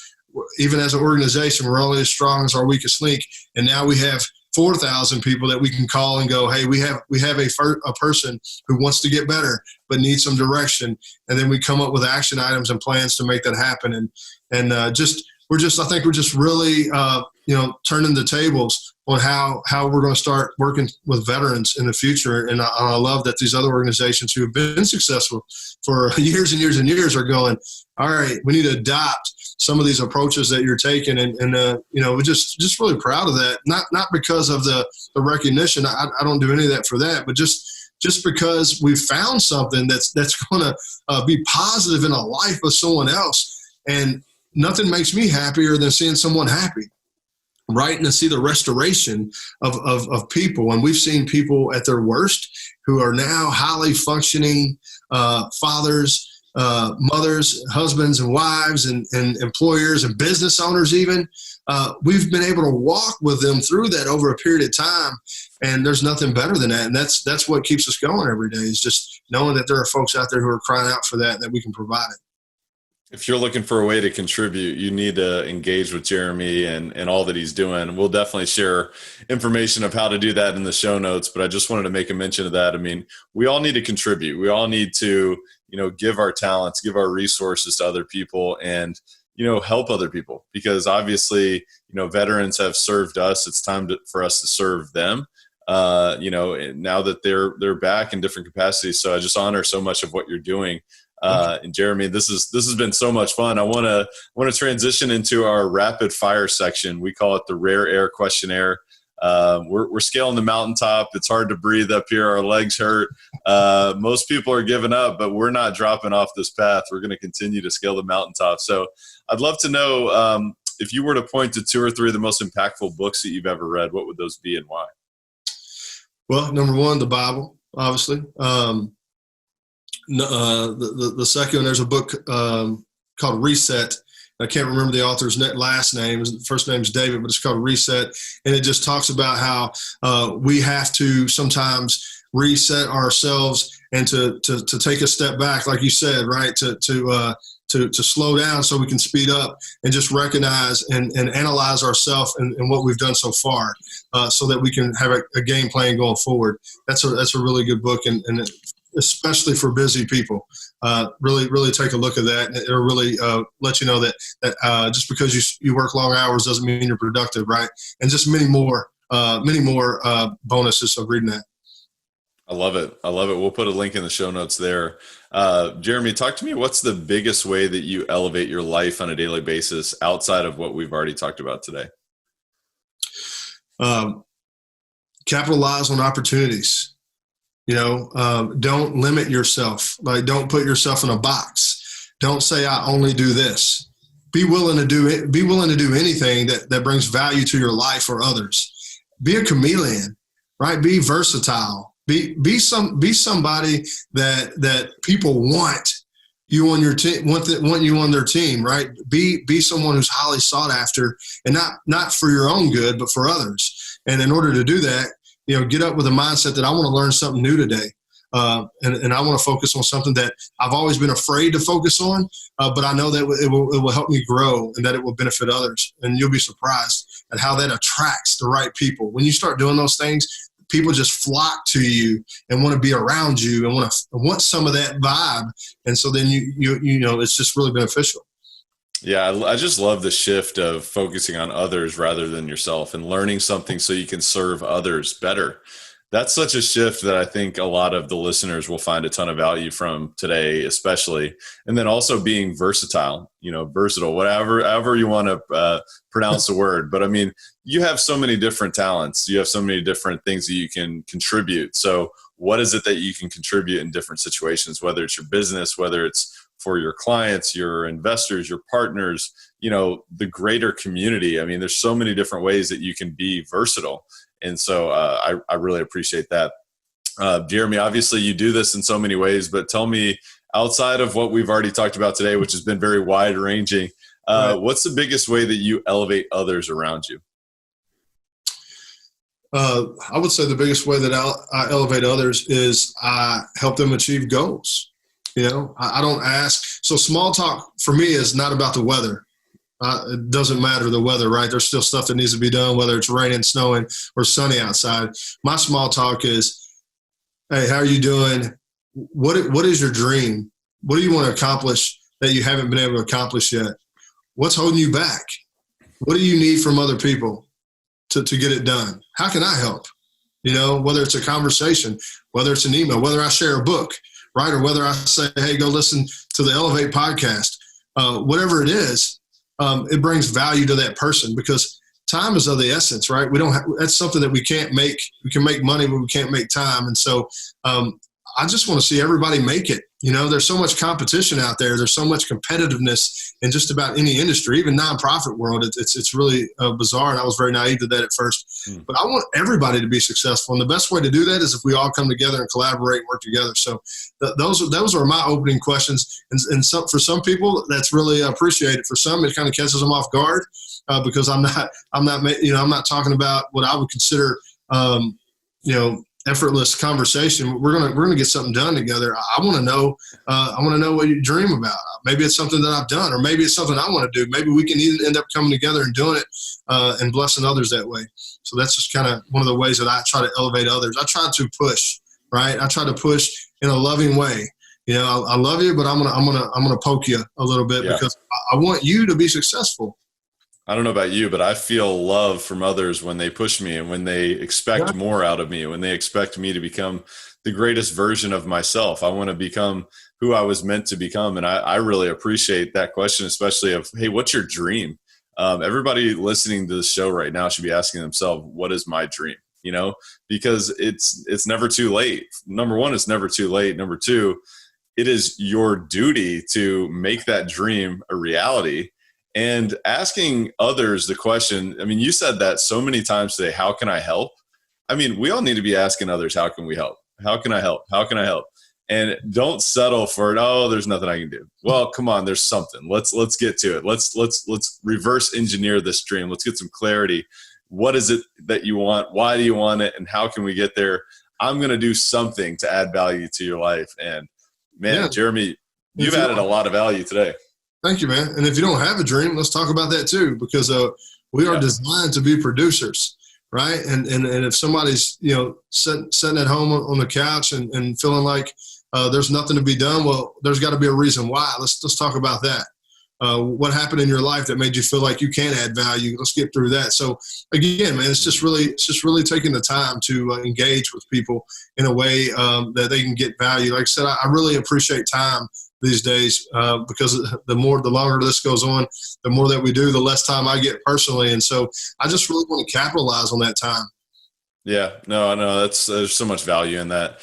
even as an organization, we're only as strong as our weakest link. And now we have 4,000 people that we can call and go, hey, we have a person who wants to get better but needs some direction. And then we come up with action items and plans to make that happen. And I think we're just really turning the tables on how we're going to start working with veterans in the future. And I love that these other organizations who have been successful for years and years and years are going, all right, we need to adopt some of these approaches that you're taking. And we're just really proud of that. Not because of the recognition. I don't do any of that for that, but just because we've found something that's going to be positive in the life of someone else. And nothing makes me happier than seeing someone happy, right? And to see the restoration of people. And we've seen people at their worst who are now highly functioning fathers, mothers, husbands and wives and employers and business owners even. We've been able to walk with them through that over a period of time. And there's nothing better than that. And that's what keeps us going every day, is just knowing that there are folks out there who are crying out for that we can provide it. If you're looking for a way to contribute, you need to engage with Jeremy and all that he's doing. We'll definitely share information of how to do that in the show notes, but I just wanted to make a mention of that. I mean, we all need to contribute. We all need to, give our talents, give our resources to other people and, help other people, because obviously, veterans have served us. It's time for us to serve them, now that they're back in different capacities. So I just honor so much of what you're doing. And Jeremy, this has been so much fun. I want to transition into our rapid fire section. We call it the Rare Air Questionnaire. We're scaling the mountaintop. It's hard to breathe up here. Our legs hurt. Most people are giving up, but we're not dropping off this path. We're going to continue to scale the mountaintop. So I'd love to know if you were to point to 2 or 3 of the most impactful books that you've ever read, what would those be and why? Well, number one, the Bible, obviously. The second, there's a book called Reset. I can't remember the author's last name. His first name is David, but it's called Reset. And it just talks about how we have to sometimes reset ourselves and to take a step back, like you said, right? To slow down so we can speed up and just recognize and analyze ourselves and what we've done so far, so that we can have a game plan going forward. That's a really good book. And especially for busy people. Really take a look at that. It'll really let you know that just because you work long hours doesn't mean you're productive, right? And just many more bonuses of reading that. I love it. We'll put a link in the show notes there. Jeremy, talk to me. What's the biggest way that you elevate your life on a daily basis outside of what we've already talked about today? Capitalize on opportunities. Don't limit yourself. Like, don't put yourself in a box. Don't say, I only do this. Be willing to do it. Be willing to do anything that brings value to your life or others. Be a chameleon, right? Be versatile. Be somebody that people want you on your team, want you on their team, right? Be someone who's highly sought after, and not for your own good, but for others. And in order to do that, get up with a mindset that I want to learn something new today. And I want to focus on something that I've always been afraid to focus on, but I know that it will help me grow and that it will benefit others. And you'll be surprised at how that attracts the right people. When you start doing those things, people just flock to you and want to be around you and want some of that vibe. And so then it's just really beneficial. Yeah, I just love the shift of focusing on others rather than yourself and learning something so you can serve others better. That's such a shift that I think a lot of the listeners will find a ton of value from today, especially. And then also being versatile, versatile, however you want to pronounce the word. But I mean, you have so many different talents. You have so many different things that you can contribute. So what is it that you can contribute in different situations, whether it's your business, whether it's for your clients, your investors, your partners, the greater community. I mean, there's so many different ways that you can be versatile. And so I really appreciate that. Jeremy, obviously you do this in so many ways, but tell me, outside of what we've already talked about today, which has been very wide ranging, Right. What's the biggest way that you elevate others around you? I would say the biggest way that I elevate others is I help them achieve goals. I don't ask. So small talk for me is not about the weather. It doesn't matter the weather, right? There's still stuff that needs to be done, whether it's raining, snowing, or sunny outside. My small talk is, hey, how are you doing? What is your dream? What do you want to accomplish that you haven't been able to accomplish yet? What's holding you back? What do you need from other people to get it done? How can I help? Whether it's a conversation, whether it's an email, whether I share a book, right? Or whether I say, hey, go listen to the Elevate podcast, whatever it is, it brings value to that person, because time is of the essence, right? That's something that we can't make. We can make money, but we can't make time. And so I just want to see everybody make it. There's so much competition out there. There's so much competitiveness in just about any industry, even nonprofit world. It's really bizarre. And I was very naive to that at first, but I want everybody to be successful. And the best way to do that is if we all come together and collaborate and work together. So those are my opening questions. And for some people that's really appreciated. For some, it kind of catches them off guard because I'm not talking about what I would consider, effortless conversation. We're gonna get something done together. I want to know what you dream about. Maybe it's something that I've done, or maybe it's something I want to do. Maybe we can even end up coming together and doing it and blessing others that way. So that's just kind of one of the ways that I try to elevate others. I try to push, right? I try to push in a loving way. I love you, but I'm gonna poke you a little bit because I want you to be successful. I don't know about you, but I feel love from others when they push me and when they expect more out of me, when they expect me to become the greatest version of myself. I want to become who I was meant to become. And I really appreciate that question, especially of, hey, what's your dream? Everybody listening to the show right now should be asking themselves, what is my dream? Because it's never too late. Number one, it's never too late. Number two, it is your duty to make that dream a reality. And asking others the question, I mean, you said that so many times today, how can I help? I mean, we all need to be asking others, how can we help? How can I help? How can I help? And don't settle for it. Oh, there's nothing I can do. Well, come on, there's something. Let's get to it. Let's reverse engineer this dream. Let's get some clarity. What is it that you want? Why do you want it? And how can we get there? I'm going to do something to add value to your life. And man, Jeremy, you've added a lot of value today. Thank you, man. And if you don't have a dream, let's talk about that too, because we are designed to be producers, right? And if somebody's, sitting at home on the couch and feeling like there's nothing to be done. Well, there's got to be a reason why. Let's talk about that. What happened in your life that made you feel like you can add value? Let's get through that. So again, man, it's just really taking the time to engage with people in a way that they can get value. Like I said, I really appreciate time these days because the longer this goes on, the more that we do, the less time I get personally. And so I just really want to capitalize on that time. Yeah, no, there's so much value in that.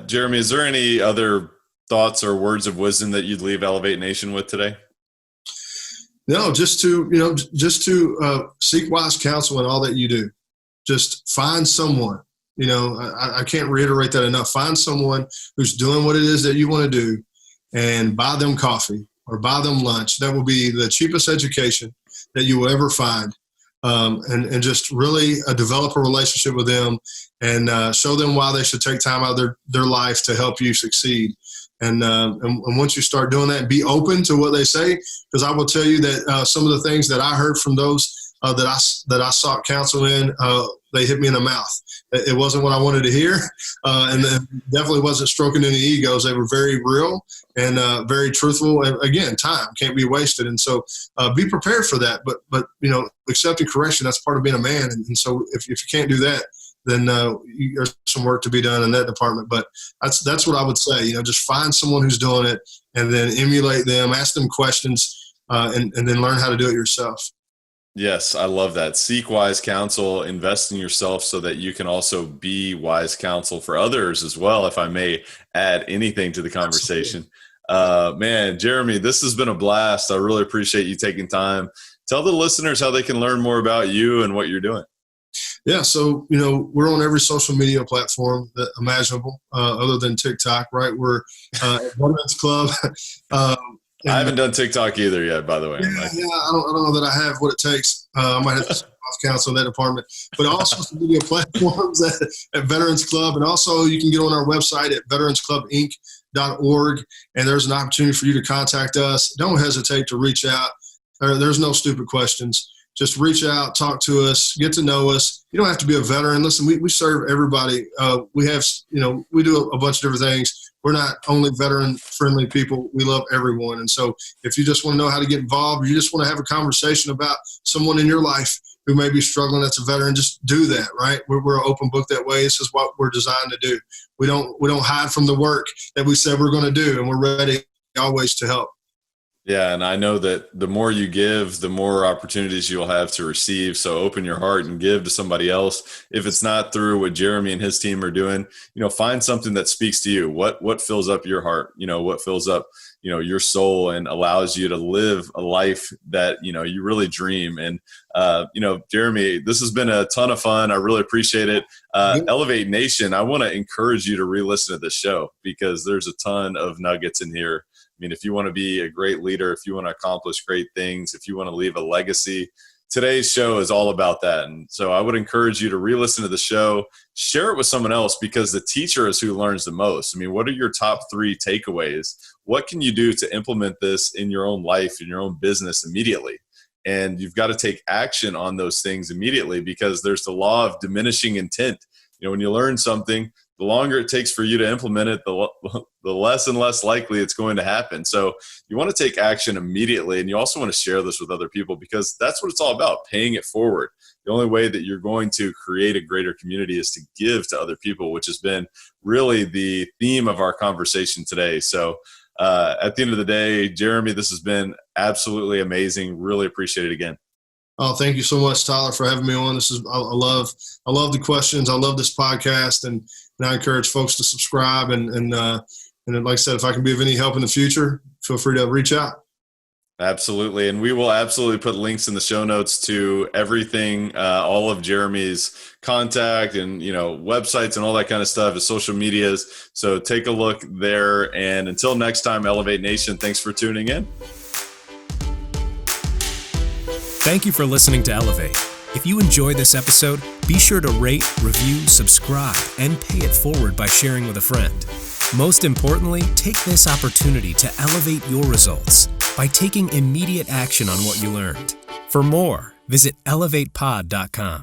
Jeremy, is there any other thoughts or words of wisdom that you'd leave Elevate Nation with today? No, just to seek wise counsel in all that you do. Just find someone. I can't reiterate that enough. Find someone who's doing what it is that you want to do, and buy them coffee or buy them lunch. That will be the cheapest education that you will ever find. And just really develop a relationship with them and show them why they should take time out of their life to help you succeed. And once you start doing that, be open to what they say, because I will tell you that some of the things that I heard from those that I sought counsel in, they hit me in the mouth. It wasn't what I wanted to hear, and it definitely wasn't stroking any egos. They were very real and very truthful. And again, time can't be wasted, and so be prepared for that. But accepting correction, that's part of being a man. And so if you can't do that, then there's some work to be done in that department. But that's what I would say. Just find someone who's doing it, and then emulate them, ask them questions, and then learn how to do it yourself. Yes, I love that. Seek wise counsel, invest in yourself so that you can also be wise counsel for others as well, if I may add anything to the conversation. Man, Jeremy, this has been a blast. I really appreciate you taking time. Tell the listeners how they can learn more about you and what you're doing. Yeah, so, we're on every social media platform that imaginable, other than TikTok, right? We're at Veterans Club. I haven't done TikTok either yet, by the way. Yeah, I don't know that I have what it takes. I might have to counsel in that department. But all social media platforms at Veterans Club. And also you can get on our website at veteransclubinc.org. And there's an opportunity for you to contact us. Don't hesitate to reach out. There's no stupid questions. Just reach out, talk to us, get to know us. You don't have to be a veteran. Listen, we serve everybody. We have, we do a bunch of different things. We're not only veteran-friendly people. We love everyone. And so if you just want to know how to get involved, or you just want to have a conversation about someone in your life who may be struggling that's a veteran, just do that, right? We're an open book that way. This is what we're designed to do. We don't hide from the work that we said we're going to do, and we're ready always to help. Yeah, and I know that the more you give, the more opportunities you'll have to receive. So open your heart and give to somebody else. If it's not through what Jeremy and his team are doing, find something that speaks to you. What fills up your heart? What fills up, your soul and allows you to live a life that, you really dream. And, Jeremy, this has been a ton of fun. I really appreciate it. Elevate Nation, I want to encourage you to re-listen to this show because there's a ton of nuggets in here. I mean, if you want to be a great leader, if you want to accomplish great things, if you want to leave a legacy, today's show is all about that. And so I would encourage you to re-listen to the show, share it with someone else, because the teacher is who learns the most. I mean, what are your top 3 takeaways? What can you do to implement this in your own life, in your own business immediately? And you've got to take action on those things immediately, because there's the law of diminishing intent. When you learn something, the longer it takes for you to implement it, the less and less likely it's going to happen. So you want to take action immediately, and you also want to share this with other people, because that's what it's all about, paying it forward. The only way that you're going to create a greater community is to give to other people, which has been really the theme of our conversation today. So at the end of the day, Jeremy, this has been absolutely amazing. Really appreciate it again. Oh, thank you so much, Tyler, for having me on. I love the questions. I love this podcast, and I encourage folks to subscribe. And like I said, if I can be of any help in the future, feel free to reach out. Absolutely. And we will absolutely put links in the show notes to everything, all of Jeremy's contact and, websites and all that kind of stuff, his social medias. So take a look there. And until next time, Elevate Nation, thanks for tuning in. Thank you for listening to Elevate. If you enjoyed this episode, be sure to rate, review, subscribe, and pay it forward by sharing with a friend. Most importantly, take this opportunity to elevate your results by taking immediate action on what you learned. For more, visit elevatepod.com.